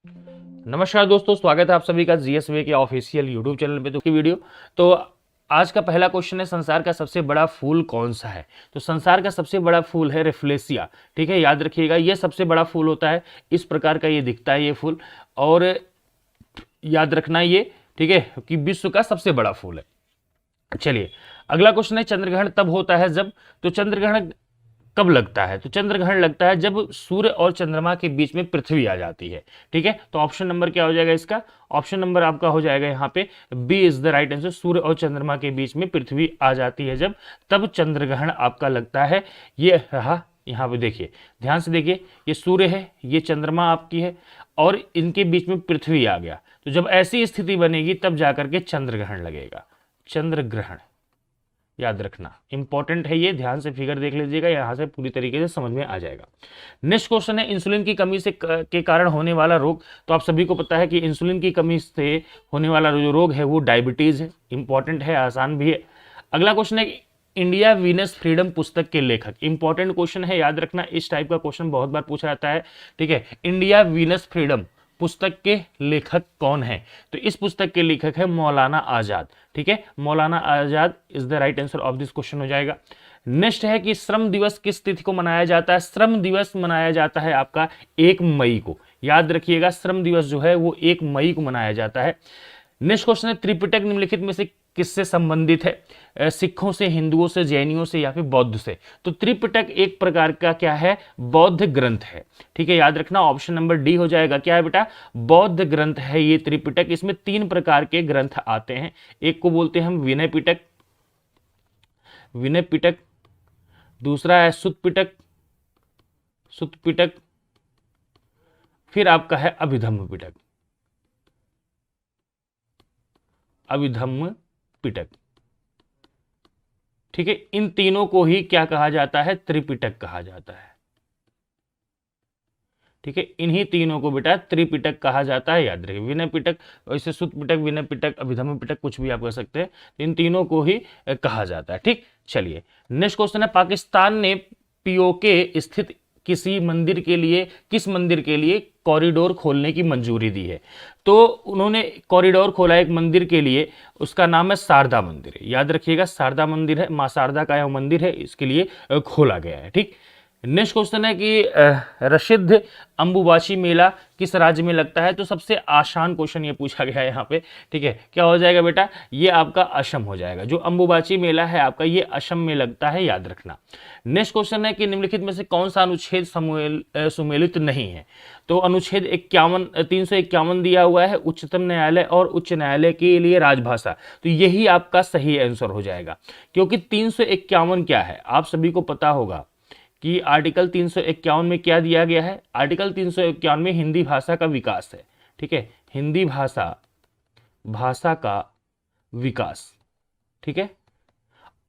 नमस्कार दोस्तों, स्वागत है आप सभी का जीएसवे के ऑफिशियल यूट्यूब चैनल पे। तो की वीडियो तो आज का पहला क्वेश्चन है, संसार का सबसे बड़ा फूल कौन सा है। तो संसार का सबसे बड़ा फूल है रेफ्लेसिया। ठीक है, याद रखिएगा, ये सबसे बड़ा फूल होता है, इस प्रकार का ये दिखता है ये फूल। और याद रखना ये, ठीक है, कि विश्व का सबसे बड़ा फूल है। चलिए अगला क्वेश्चन है, चंद्रग्रहण तब होता है जब। तो चंद्रग्रहण कब लगता है? तो चंद्रग्रहण लगता है जब सूर्य और चंद्रमा के बीच में पृथ्वी आ जाती है। ठीक है, तो ऑप्शन नंबर क्या हो जाएगा इसका? ऑप्शन नंबर आपका हो जाएगा यहाँ पे B is the right answer. सूर्य और चंद्रमा के बीच में पृथ्वी आ जाती है जब, तब चंद्रग्रहण आपका लगता है। ये रहा, यहाँ पे देखिए, ध्यान से देखिए, ये सूर्य है, ये चंद्रमा आपकी है, और इनके बीच में पृथ्वी आ गया। तो जब ऐसी स्थिति बनेगी तब जाकर के चंद्रग्रहण लगेगा। चंद्रग्रहण याद रखना इंपॉर्टेंट है, ये ध्यान से फिगर देख लीजिएगा, यहां से पूरी तरीके से समझ में आ जाएगा। नेक्स्ट क्वेश्चन है, इंसुलिन की कमी से के कारण होने वाला रोग। तो आप सभी को पता है कि इंसुलिन की कमी से होने वाला जो रोग है वो डायबिटीज है। इंपॉर्टेंट है, आसान भी है। अगला क्वेश्चन है, इंडिया वीनस फ्रीडम पुस्तक के लेखक। इंपॉर्टेंट क्वेश्चन है, याद रखना, इस टाइप का क्वेश्चन बहुत बार पूछा जाता है। ठीक है, इंडिया वीनस फ्रीडम पुस्तक के लेखक कौन है? तो इस पुस्तक के लेखक है मौलाना आजाद। ठीक है, Maulana Azad is the right answer of this question हो जाएगा। नेक्स्ट है कि श्रम दिवस किस तिथि को मनाया जाता है? श्रम दिवस मनाया जाता है आपका 1 मई को। याद रखिएगा, श्रम दिवस जो है वो 1 मई को मनाया जाता है। नेक्स्ट क्वेश्चन है, त्रिपिटक निम्नलिखित में से किससे संबंधित है? सिखों से, हिंदुओं से, जैनियों से, या फिर बौद्ध से? तो त्रिपिटक एक प्रकार का क्या है? बौद्ध ग्रंथ है। ठीक है, याद रखना, ऑप्शन नंबर डी हो जाएगा। क्या है बेटा? बौद्ध ग्रंथ है ये त्रिपिटक। इसमें 3 प्रकार के ग्रंथ आते हैं। एक को बोलते हैं हम विनय पिटक, विनय पिटक। दूसरा है सुत्त पिटक, सुत्त पिटक। फिर आपका है अभिधम्म पिटक, अभिधम्म पिटक। ठीक है, इन तीनों को ही क्या कहा जाता है? त्रिपिटक कहा जाता है। ठीक है, इन्हीं तीनों को बेटा त्रिपिटक कहा जाता है, याद रखिए। विनय पिटक, वैसे सुत्त पिटक, विनय पिटक, अभिधम्म पिटक, कुछ भी आप कह सकते हैं, इन तीनों को ही कहा जाता है। ठीक, चलिए नेक्स्ट क्वेश्चन है, पाकिस्तान ने पीओके स्थित किसी मंदिर के लिए, किस मंदिर के लिए कॉरिडोर खोलने की मंजूरी दी है? तो उन्होंने कॉरिडोर खोला एक मंदिर के लिए, उसका नाम है शारदा मंदिर। याद रखिएगा, शारदा मंदिर है, मां शारदा का यह मंदिर है, इसके लिए खोला गया है। ठीक, नेक्स्ट क्वेश्चन है कि प्रसिद्ध अंबुबाची मेला किस राज्य में लगता है? तो सबसे आसान क्वेश्चन ये पूछा गया है यहाँ पे। ठीक है, क्या हो जाएगा बेटा? ये आपका असम हो जाएगा। जो अंबुबाची मेला है आपका, ये असम में लगता है, याद रखना। नेक्स्ट क्वेश्चन है कि निम्नलिखित में से कौन सा अनुच्छेद सुमेलित नहीं है? तो अनुच्छेद 51 351 दिया हुआ है, उच्चतम न्यायालय और उच्च न्यायालय के लिए राजभाषा। तो यही आपका सही आंसर हो जाएगा, क्योंकि 351 क्या है आप सभी को पता होगा कि आर्टिकल 351 में क्या दिया गया है? आर्टिकल 351 में हिंदी भाषा का विकास है। ठीक है, हिंदी भाषा का विकास। ठीक है,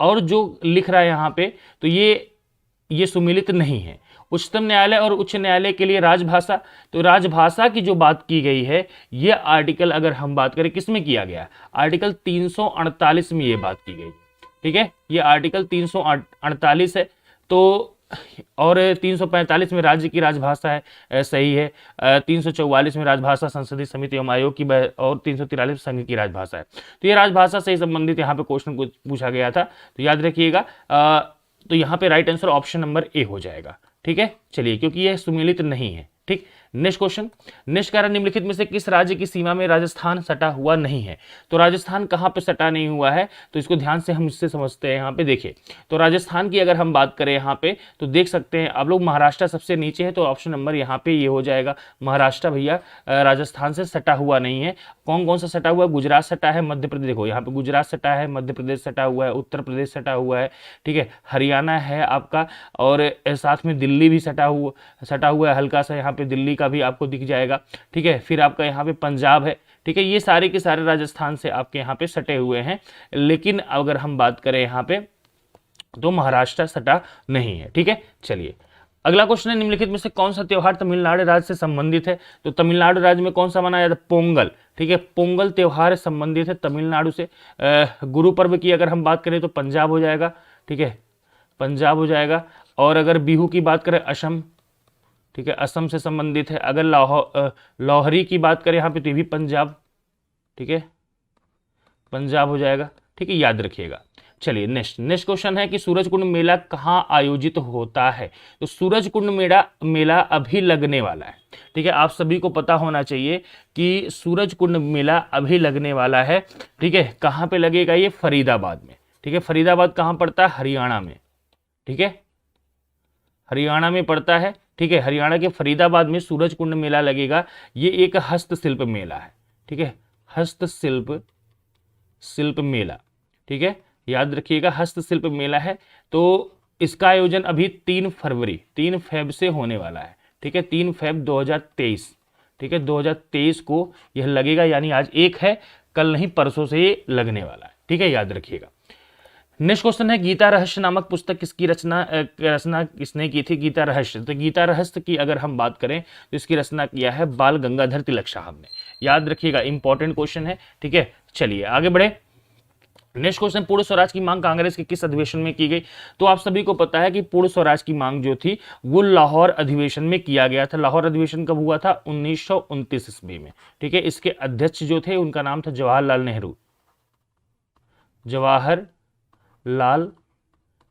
और जो लिख रहा है यहाँ पे, तो ये सुमेलित नहीं है। उच्चतम न्यायालय और उच्च न्यायालय के लिए राजभाषा, तो राजभाषा की जो बात की गई है, ये आर्टिकल अगर हम बात करें किस में किया गया? आर्टिकल 348 में ये बात की गई। ठीक है, ये आर्टिकल 348 है। तो और 345 में राज्य की राजभाषा है, सही है। 344 में राजभाषा संसदीय समिति एवं आयोग की, और 343 संघ की राजभाषा है। तो ये राजभाषा से संबंधित यहाँ पे क्वेश्चन पूछा गया था, तो याद रखिएगा। तो यहाँ पे right answer option number A हो जाएगा। ठीक है, चलिए, क्योंकि यह सुमेलित नहीं है। ठीक, नेक्स्ट क्वेश्चन, नेक्स्ट कारण निम्नलिखित में से किस राज्य की सीमा में राजस्थान सटा हुआ नहीं है? तो राजस्थान कहाँ पे सटा नहीं हुआ है? तो इसको ध्यान से हम इससे समझते हैं। यहाँ पे देखिए, तो राजस्थान की अगर हम बात करें यहाँ पे, तो देख सकते हैं आप लोग, महाराष्ट्र सबसे नीचे है, तो ऑप्शन नंबर यहाँ पे ये हो जाएगा। महाराष्ट्र भैया राजस्थान से सटा हुआ नहीं है। कौन कौन सा सटा हुआ है? गुजरात सटा है, मध्य प्रदेश, देखो यहाँ पे गुजरात सटा है, मध्य प्रदेश सटा हुआ है, उत्तर प्रदेश सटा हुआ है। ठीक है, हरियाणा है आपका, और साथ में दिल्ली भी सटा हुआ है हल्का सा, यहाँ पे दिल्ली का भी आपको दिख जाएगा। ठीक है, फिर आपका यहाँ पे पंजाब है। ठीक है, ये सारे के सारे राजस्थान से आपके यहाँ पे सटे हुए हैं, लेकिन अगर हम बात करें यहाँ पे, तो महाराष्ट्र सटा नहीं है। ठीक है, चलिए अगला क्वेश्चन है, निम्नलिखित में से कौन सा त्योहार तमिलनाडु राज्य से संबंधित है? तो तमिलनाडु राज्य में कौन सा मनाया जाता है? पोंगल। ठीक है, पोंगल त्योहार संबंधित है तमिलनाडु से। गुरु पर्व की अगर हम बात करें तो पंजाब हो जाएगा। ठीक है, पंजाब हो जाएगा। और अगर बिहू की बात करें, असम, ठीक है, असम से संबंधित है। अगर लाहौरी की बात करें यहाँ पे तो ये भी पंजाब, ठीक है, पंजाब हो जाएगा। ठीक है, याद रखिएगा। चलिए नेक्स्ट क्वेश्चन है कि सूरजकुंड मेला कहाँ आयोजित होता है। तो सूरजकुंड मेला अभी लगने वाला है। ठीक है, आप सभी को पता होना चाहिए कि सूरजकुंड मेला अभी लगने वाला है। ठीक है, कहाँ पे लगेगा ये? फरीदाबाद में। ठीक है, फरीदाबाद कहाँ पड़ता है? हरियाणा में। ठीक है, हरियाणा में पड़ता है। ठीक है, हरियाणा के फरीदाबाद में सूरजकुंड मेला लगेगा। ये एक हस्तशिल्प मेला है। ठीक है, हस्तशिल्प मेला। ठीक है, याद रखिएगा, हस्तशिल्प मेला है। तो इसका आयोजन अभी 3 फेब से होने वाला है। ठीक है, 3 फेब 2023। ठीक है, 2023 को यह लगेगा, यानी आज 1 है, कल नहीं परसों से ये लगने वाला है। ठीक है, याद रखिएगा। नेक्स्ट क्वेश्चन है गीता रहस्य नामक पुस्तक किसकी रचना किसने की थी? गीता रहस्य। तो गीता रहस्य की अगर हम बात करें तो इसकी रचना किया है बाल गंगाधर तिलक साहब ने। याद रखिएगा, इंपॉर्टेंट क्वेश्चन है। ठीक है, चलिए आगे बढ़े। नेक्स्ट क्वेश्चन, पूर्ण स्वराज की मांग कांग्रेस के किस अधिवेशन में की गई? तो आप सभी को पता है कि पूर्ण स्वराज की मांग जो थी वो लाहौर अधिवेशन में किया गया था। लाहौर अधिवेशन कब हुआ था? 1929 ईस्वी में। ठीक है, इसके अध्यक्ष जो थे उनका नाम था जवाहरलाल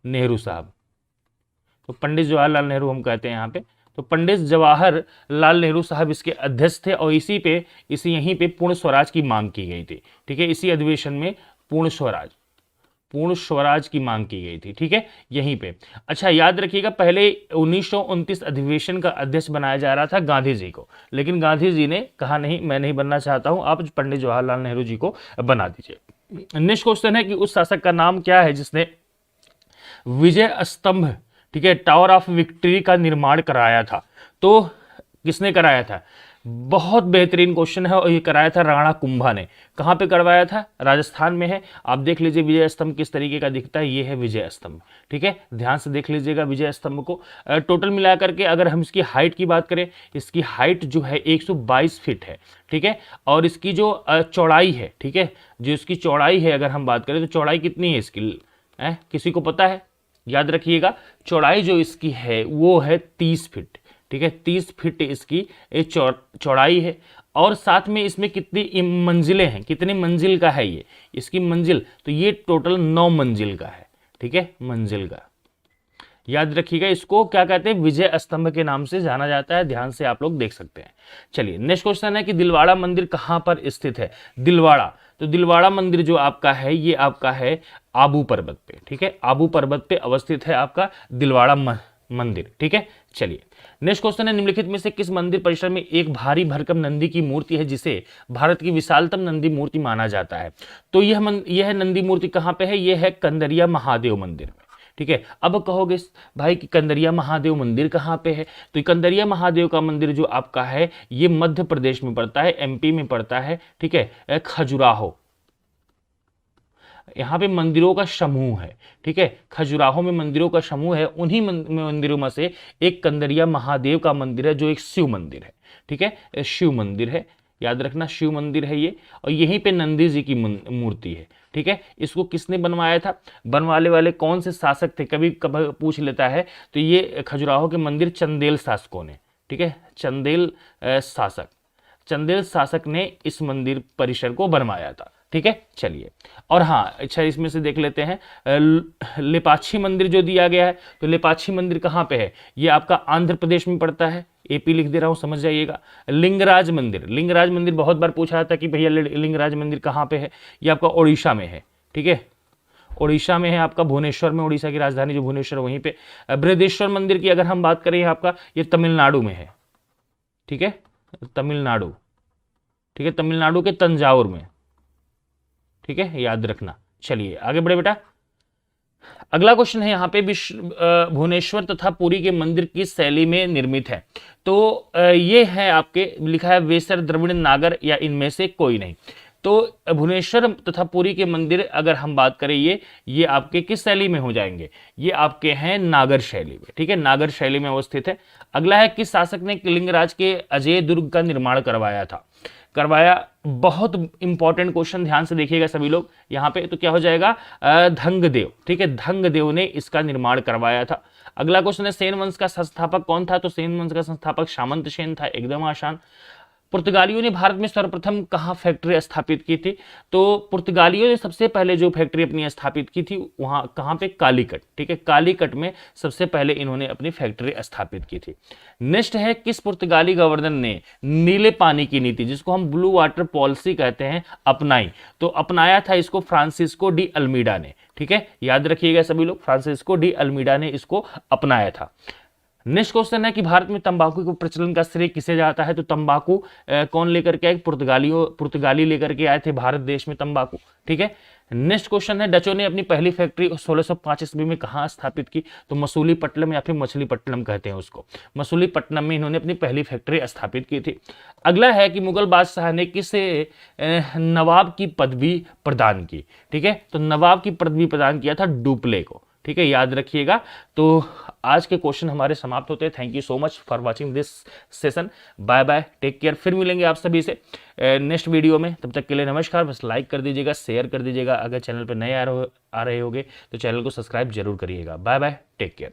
नेहरू साहब। तो पंडित जवाहरलाल नेहरू हम कहते हैं यहाँ पे। तो पंडित जवाहरलाल नेहरू साहब इसके अध्यक्ष थे और यहीं पे पूर्ण स्वराज की मांग की गई थी। ठीक है, इसी अधिवेशन में पूर्ण स्वराज की मांग की गई थी। ठीक है, यहीं पे। अच्छा, याद रखिएगा, पहले 1929 अधिवेशन का अध्यक्ष बनाया जा रहा था गांधी जी को, लेकिन गांधी जी ने कहा नहीं, मैं नहीं बनना चाहता हूं, आप पंडित जवाहरलाल नेहरू जी को बना दीजिए। नेक्स्ट क्वेश्चन है कि उस शासक का नाम क्या है जिसने विजय स्तंभ, ठीक है, टावर ऑफ विक्ट्री का निर्माण कराया था? तो किसने कराया था? बहुत बेहतरीन क्वेश्चन है, और ये कराया था राणा कुंभा ने। कहाँ पे करवाया था? राजस्थान में है। आप देख लीजिए विजय स्तंभ किस तरीके का दिखता है। ये है विजय स्तंभ। ठीक है, ध्यान से देख लीजिएगा विजय स्तंभ को। टोटल मिलाकर के अगर हम इसकी हाइट की बात करें, इसकी हाइट जो है 122 फीट है। ठीक है, और इसकी जो चौड़ाई है, ठीक है, जो इसकी चौड़ाई है अगर हम बात करें तो चौड़ाई कितनी है इसकी? किसी को पता है? याद रखिएगा, चौड़ाई जो इसकी है वो है 30 फीट। ठीक है, 30 फीट इसकी चौड़ाई है। और साथ में इसमें कितनी मंजिलें हैं? कितनी मंजिल का है ये इसकी मंजिल? तो ये टोटल 9 मंजिल का है। ठीक है, मंजिल का। याद रखिएगा, इसको क्या कहते हैं? विजय स्तंभ के नाम से जाना जाता है। ध्यान से आप लोग देख सकते हैं। चलिए नेक्स्ट क्वेश्चन है कि दिलवाड़ा मंदिर कहाँ पर स्थित है? दिलवाड़ा, तो दिलवाड़ा मंदिर जो आपका है ये आपका है आबू पर्वत पे। ठीक है, आबू पर्वत पे अवस्थित है आपका दिलवाड़ा मंदिर। ठीक है, चलिए नेक्स्ट क्वेश्चन है निम्नलिखित में से किस मंदिर परिसर में एक भारी भरकम नंदी की मूर्ति है जिसे भारत की विशालतम नंदी मूर्ति माना जाता है? तो यह नंदी मूर्ति कहाँ पे है? यह है कंदरिया महादेव मंदिर में। ठीक है, अब कहोगे भाई कि कंदरिया महादेव मंदिर कहाँ पे है? तो कंदरिया महादेव का मंदिर जो आपका है ये मध्य प्रदेश में पड़ता है, एमपी में पड़ता है। ठीक है, खजुराहो, यहाँ पे मंदिरों का समूह है। ठीक है, खजुराहो में मंदिरों का समूह है। उन्हीं मंदिरों में से एक कंदरिया महादेव का मंदिर है जो एक शिव मंदिर है। ठीक है, शिव मंदिर है, याद रखना, शिव मंदिर है ये। और यहीं पे नंदी जी की मूर्ति है। ठीक है, इसको किसने बनवाया था? बनवाने वाले कौन से शासक थे? कभी पूछ लेता है। तो ये खजुराहो के मंदिर चंदेल शासकों ने। ठीक है, चंदेल शासक ने इस मंदिर परिसर को बनवाया था। ठीक है, चलिए। और हाँ, अच्छा, इसमें से देख लेते हैं लेपाक्षी मंदिर जो दिया गया है। तो लेपाक्षी मंदिर कहाँ पे है? ये आपका आंध्र प्रदेश में पड़ता है। एपी लिख दे रहा हूँ, समझ जाइएगा। लिंगराज मंदिर बहुत बार पूछा था कि भैया लिंगराज मंदिर कहाँ पे है? ये आपका ओडिशा में है। ठीक है, ओडिशा में है आपका, भुवनेश्वर में, ओडिशा की राजधानी जो भुवनेश्वर वहीं पे। बृहदेश्वर मंदिर की अगर हम बात करें आपका, ये तमिलनाडु में है। ठीक है, तमिलनाडु। ठीक है, तमिलनाडु के तंजावुर में। ठीक है, याद रखना। चलिए आगे बढ़े बेटा। अगला क्वेश्चन है यहाँ पे, भुवनेश्वर तथा पुरी के मंदिर किस शैली में निर्मित है? तो ये है आपके लिखा है वेसर, द्रविड़, नागर या इनमें से कोई नहीं। तो भुवनेश्वर तथा पुरी के मंदिर अगर हम बात करें ये आपके किस शैली में हो जाएंगे? ये आपके हैं नागर शैली में। ठीक है, नागर शैली में अवस्थित है। अगला है किस शासक ने लिंगराज के अजय दुर्ग का निर्माण करवाया था? करवाया। बहुत इंपॉर्टेंट क्वेश्चन, ध्यान से देखिएगा सभी लोग यहाँ पे। तो क्या हो जाएगा, धंगदेव, ठीक है, धंगदेव ने इसका निर्माण करवाया था। अगला क्वेश्चन है सेन वंश का संस्थापक कौन था, तो सेन वंश का संस्थापक सामंत सेन था, एकदम आसान। पुर्तगालियों ने भारत में सर्वप्रथम कहाँ फैक्ट्री स्थापित की थी, तो पुर्तगालियों ने सबसे पहले जो फैक्ट्री अपनी स्थापित की थी वहां कहाँ पे, कालीकट, ठीक है, कालीकट में सबसे पहले इन्होंने अपनी फैक्ट्री स्थापित की थी। नेक्स्ट है, किस पुर्तगाली गवर्नर ने नीले पानी की नीति, जिसको हम ब्लू वाटर पॉलिसी कहते हैं, अपनाई, तो अपनाया था इसको फ्रांसिस्को डी अल्मीडा ने, ठीक है, याद रखिएगा सभी लोग, फ्रांसिस्को डी अल्मीडा ने इसको अपनाया था। नेक्स्ट क्वेश्चन है कि भारत में तंबाकू के प्रचलन का श्रेय किसे जाता है, तो तंबाकू कौन लेकर के आए, पुर्तगाली लेकर के आए थे भारत देश में तंबाकू, ठीक है। नेक्स्ट क्वेश्चन है, डचों ने अपनी पहली फैक्ट्री 1605 ईस्वी में कहाँ स्थापित की, तो मसूलीपट्टनम या फिर मछलीपट्टनम कहते हैं उसको, मसूलीपट्टनम में इन्होंने अपनी पहली फैक्ट्री स्थापित की थी। अगला है कि मुगल बादशाह ने किसे नवाब की पदवी प्रदान की, ठीक है, तो नवाब की पदवी प्रदान किया था डुप्ले को, ठीक है, याद रखिएगा। तो आज के क्वेश्चन हमारे समाप्त होते हैं। Thank you so much for watching this session. Bye bye, take care. फिर मिलेंगे आप सभी से नेक्स्ट वीडियो में, तब तक के लिए नमस्कार। बस लाइक कर दीजिएगा, शेयर कर दीजिएगा, अगर चैनल पर नए आ रहे होगे तो चैनल को सब्सक्राइब जरूर करिएगा। Bye bye, take care.